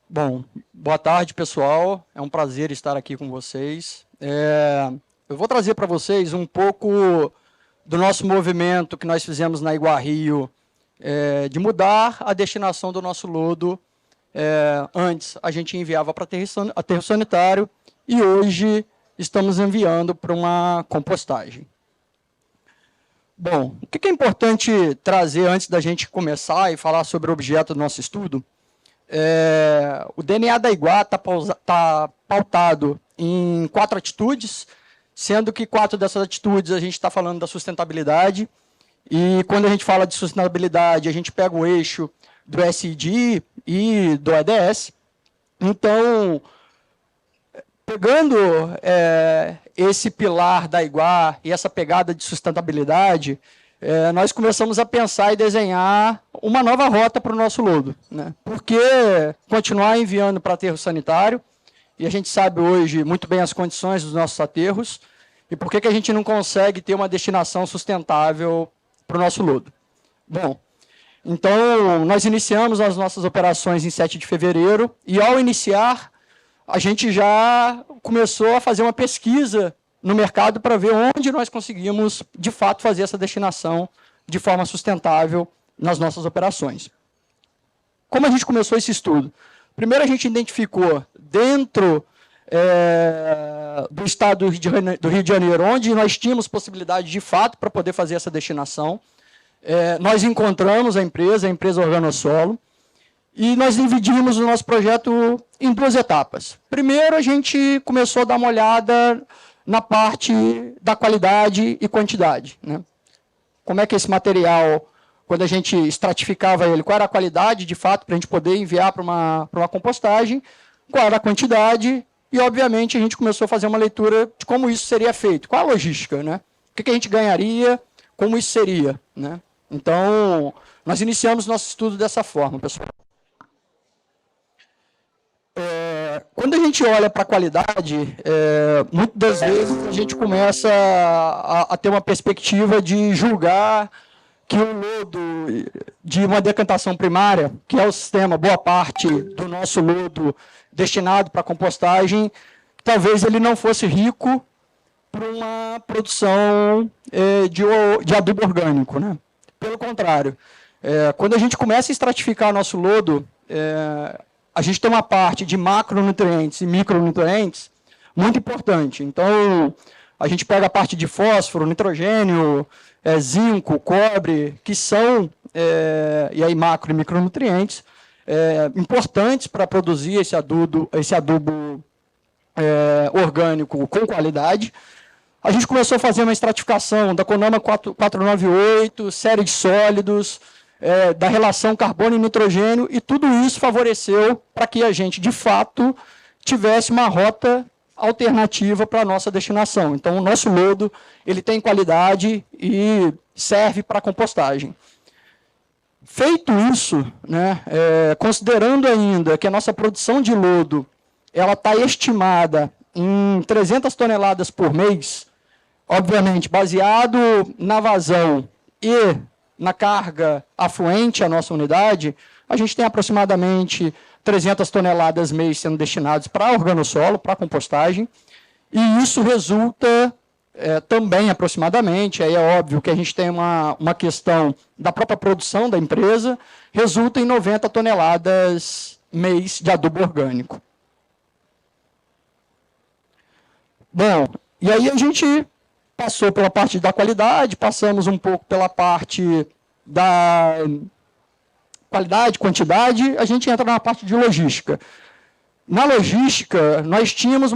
Bom, boa tarde, pessoal. É um prazer estar aqui com vocês. Eu vou trazer para vocês um pouco do nosso movimento que nós fizemos na Iguario, de mudar a destinação do nosso lodo. Antes, a gente enviava para aterro sanitário e hoje estamos enviando para uma compostagem. Bom, o que é importante trazer antes da gente começar e falar sobre o objeto do nosso estudo? O DNA da Iguá está pautado em 4 atitudes, sendo que 4 dessas atitudes a gente está falando da sustentabilidade, e quando a gente fala de sustentabilidade, a gente pega o eixo do SID e do EDS. Então, pegando esse pilar da Iguá e essa pegada de sustentabilidade, nós começamos a pensar e desenhar uma nova rota para o nosso lodo, né? Por que continuar enviando para aterro sanitário? E a gente sabe hoje muito bem as condições dos nossos aterros. E por que a gente não consegue ter uma destinação sustentável para o nosso lodo? Bom, então nós iniciamos as nossas operações em 7 de fevereiro e ao iniciar, a gente já começou a fazer uma pesquisa no mercado para ver onde nós conseguimos, de fato, fazer essa destinação de forma sustentável nas nossas operações. Como a gente começou esse estudo? Primeiro, a gente identificou dentro do estado do Rio de Janeiro, onde nós tínhamos possibilidade, de fato, para poder fazer essa destinação. Nós encontramos a empresa Organosolo, e nós dividimos o nosso projeto em 2 etapas. Primeiro, a gente começou a dar uma olhada na parte da qualidade e quantidade, né? Como é que esse material, quando a gente estratificava ele, qual era a qualidade, de fato, para a gente poder enviar para uma compostagem, qual era a quantidade, e, obviamente, a gente começou a fazer uma leitura de como isso seria feito, qual a logística, né? O que a gente ganharia, como isso seria, né? Então, nós iniciamos nosso estudo dessa forma, pessoal. Quando a gente olha para a qualidade, muitas das vezes a gente começa a ter uma perspectiva de julgar que o lodo de uma decantação primária, que é o sistema, boa parte do nosso lodo destinado para compostagem, talvez ele não fosse rico para uma produção de adubo orgânico, né? Pelo contrário, quando a gente começa a estratificar nosso lodo, a gente tem uma parte de macronutrientes e micronutrientes muito importante. Então, a gente pega a parte de fósforo, nitrogênio, zinco, cobre, que são, e aí macro e micronutrientes, importantes para produzir esse adubo orgânico com qualidade. A gente começou a fazer uma estratificação da CONAMA 498, série de sólidos, da relação carbono e nitrogênio, e tudo isso favoreceu para que a gente, de fato, tivesse uma rota alternativa para a nossa destinação. Então, o nosso lodo ele tem qualidade e serve para compostagem. Feito isso, né, considerando ainda que a nossa produção de lodo está estimada em 300 toneladas por mês, obviamente, baseado na vazão e na carga afluente à nossa unidade, a gente tem aproximadamente 300 toneladas mês sendo destinadas para organossolo, para compostagem, e isso resulta também aproximadamente, aí é óbvio que a gente tem uma questão da própria produção da empresa, resulta em 90 toneladas mês de adubo orgânico. Bom, e aí a gente passou pela parte da qualidade, passamos um pouco pela parte da qualidade, quantidade, a gente entra na parte de logística. Na logística, nós tínhamos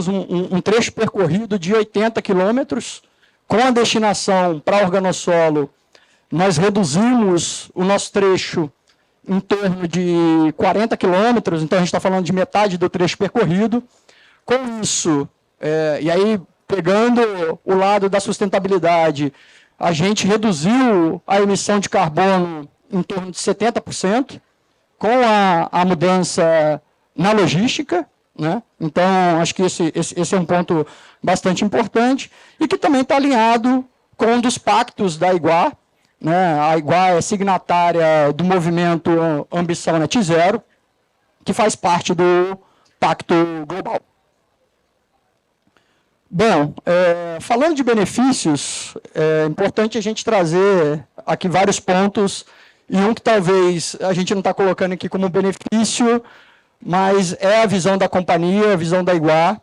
um trecho percorrido de 80 quilômetros, com a destinação para organossolo, nós reduzimos o nosso trecho em torno de 40 quilômetros, então a gente está falando de metade do trecho percorrido. Com isso, e aí pegando o lado da sustentabilidade, a gente reduziu a emissão de carbono em torno de 70%, com a mudança na logística, né? Então, acho que esse é um ponto bastante importante, e que também está alinhado com um dos pactos da Iguá, né? A Iguá é signatária do movimento Ambição Net Zero, que faz parte do Pacto Global. Bom, falando de benefícios, é importante a gente trazer aqui vários pontos, e um que talvez a gente não está colocando aqui como benefício, mas é a visão da companhia, a visão da Iguar.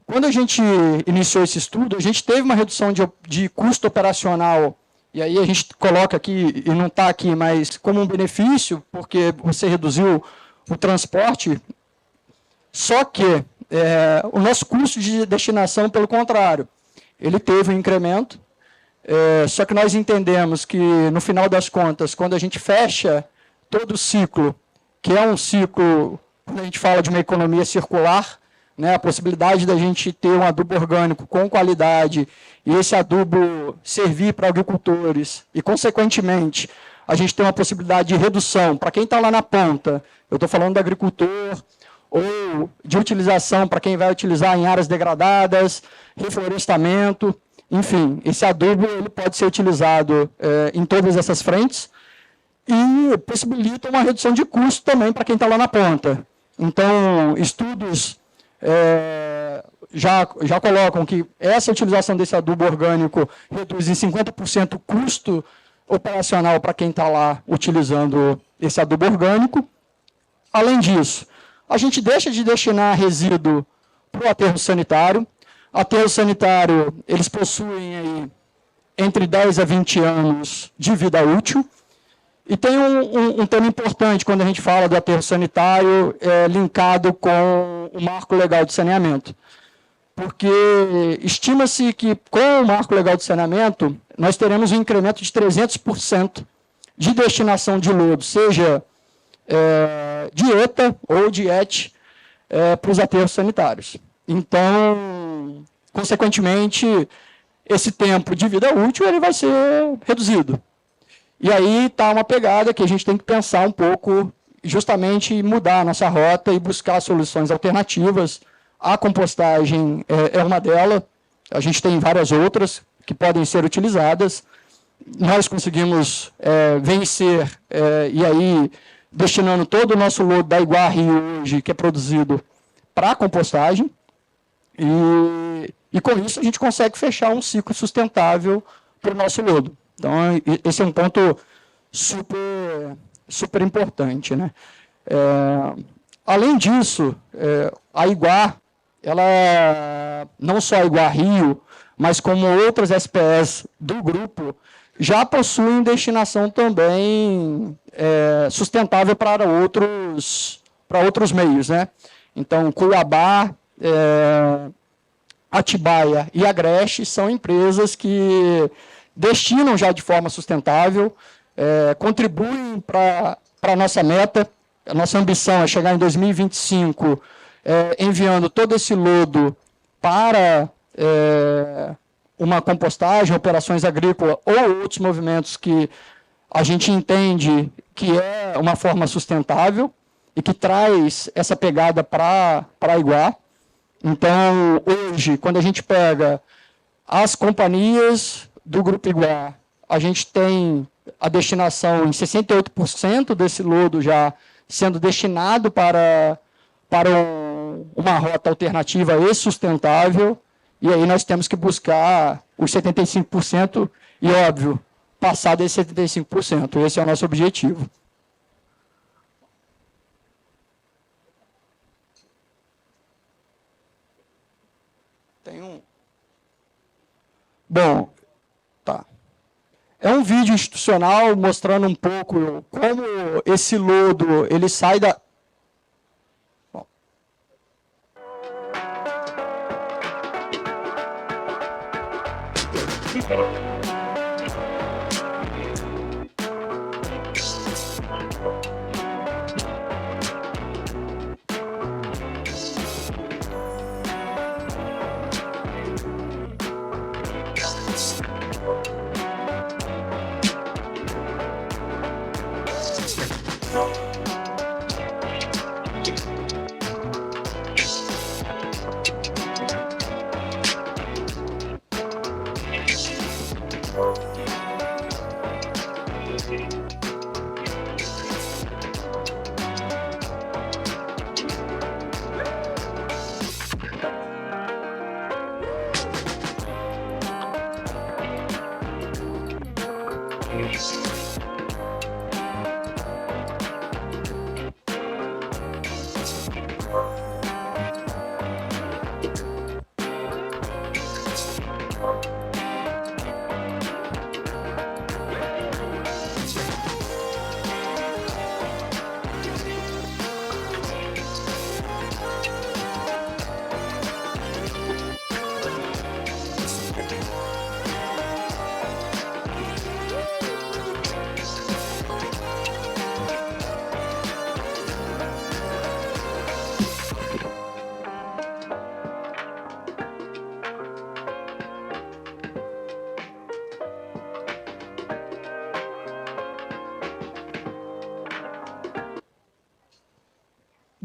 Quando a gente iniciou esse estudo, a gente teve uma redução de custo operacional, e aí a gente coloca aqui, e não está aqui, mas como um benefício, porque você reduziu o transporte, só que o nosso custo de destinação, pelo contrário, ele teve um incremento, só que nós entendemos que, no final das contas, quando a gente fecha todo o ciclo, que é um ciclo, quando a gente fala de uma economia circular, né, a possibilidade da gente ter um adubo orgânico com qualidade e esse adubo servir para agricultores e, consequentemente, a gente tem uma possibilidade de redução para quem está lá na ponta, eu estou falando do agricultor, ou de utilização para quem vai utilizar em áreas degradadas, reflorestamento, enfim, esse adubo ele pode ser utilizado em todas essas frentes e possibilita uma redução de custo também para quem está lá na ponta. Então, estudos já colocam que essa utilização desse adubo orgânico reduz em 50% o custo operacional para quem está lá utilizando esse adubo orgânico. Além disso, a gente deixa de destinar resíduo para o aterro sanitário. Aterro sanitário, eles possuem aí entre 10 a 20 anos de vida útil. E tem um tema importante quando a gente fala do aterro sanitário, linkado com o marco legal de saneamento. Porque estima-se que com o marco legal de saneamento, nós teremos um incremento de 300% de destinação de lodo, seja dieta ou diete para os aterros sanitários. Então, consequentemente, esse tempo de vida útil ele vai ser reduzido. E aí está uma pegada que a gente tem que pensar um pouco, justamente mudar a nossa rota e buscar soluções alternativas. A compostagem é uma delas, a gente tem várias outras que podem ser utilizadas. Nós conseguimos vencer, e aí destinando todo o nosso lodo da Iguar Rio hoje, que é produzido para a compostagem, e com isso a gente consegue fechar um ciclo sustentável para o nosso lodo. Então, esse é um ponto super importante, né? Além disso, a Iguar, ela, não só a Iguar Rio, mas como outras SPS do grupo, já possuem destinação também sustentável para outros meios, né? Então, Cuiabá, Atibaia e Agreste são empresas que destinam já de forma sustentável, contribuem para a nossa meta. A nossa ambição é chegar em 2025 enviando todo esse lodo para uma compostagem, operações agrícolas ou outros movimentos que a gente entende que é uma forma sustentável e que traz essa pegada para Iguar. Então, hoje, quando a gente pega as companhias do Grupo Iguar, a gente tem a destinação em 68% desse lodo já sendo destinado para uma rota alternativa e sustentável, e aí nós temos que buscar os 75% e, óbvio, passar desses 75%. Esse é o nosso objetivo. Bom, tá. É um vídeo institucional mostrando um pouco como esse lodo ele sai da... Bom.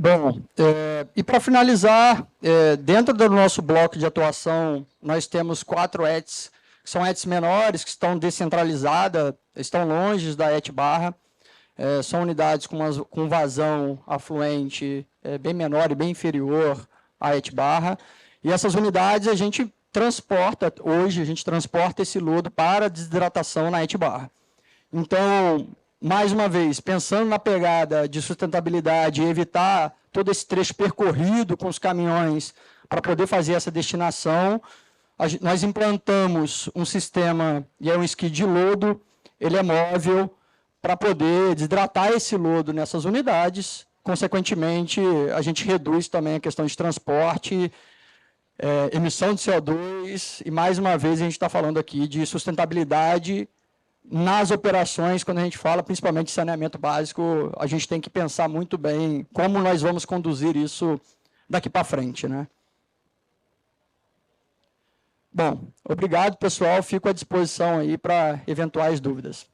Bom, e para finalizar, dentro do nosso bloco de atuação, nós temos 4 ETs, que são ETs menores, que estão descentralizadas, estão longe da ET barra, são unidades com vazão afluente bem menor e bem inferior à ET barra, e essas unidades a gente transporta esse lodo para desidratação na ET barra. Então, mais uma vez, pensando na pegada de sustentabilidade e evitar todo esse trecho percorrido com os caminhões para poder fazer essa destinação, nós implantamos um sistema, e é um skid de lodo, ele é móvel, para poder desidratar esse lodo nessas unidades. Consequentemente, a gente reduz também a questão de transporte, emissão de CO2, e mais uma vez a gente está falando aqui de sustentabilidade nas operações. Quando a gente fala principalmente de saneamento básico, a gente tem que pensar muito bem como nós vamos conduzir isso daqui para frente, né? Bom, obrigado, pessoal. Fico à disposição aí para eventuais dúvidas.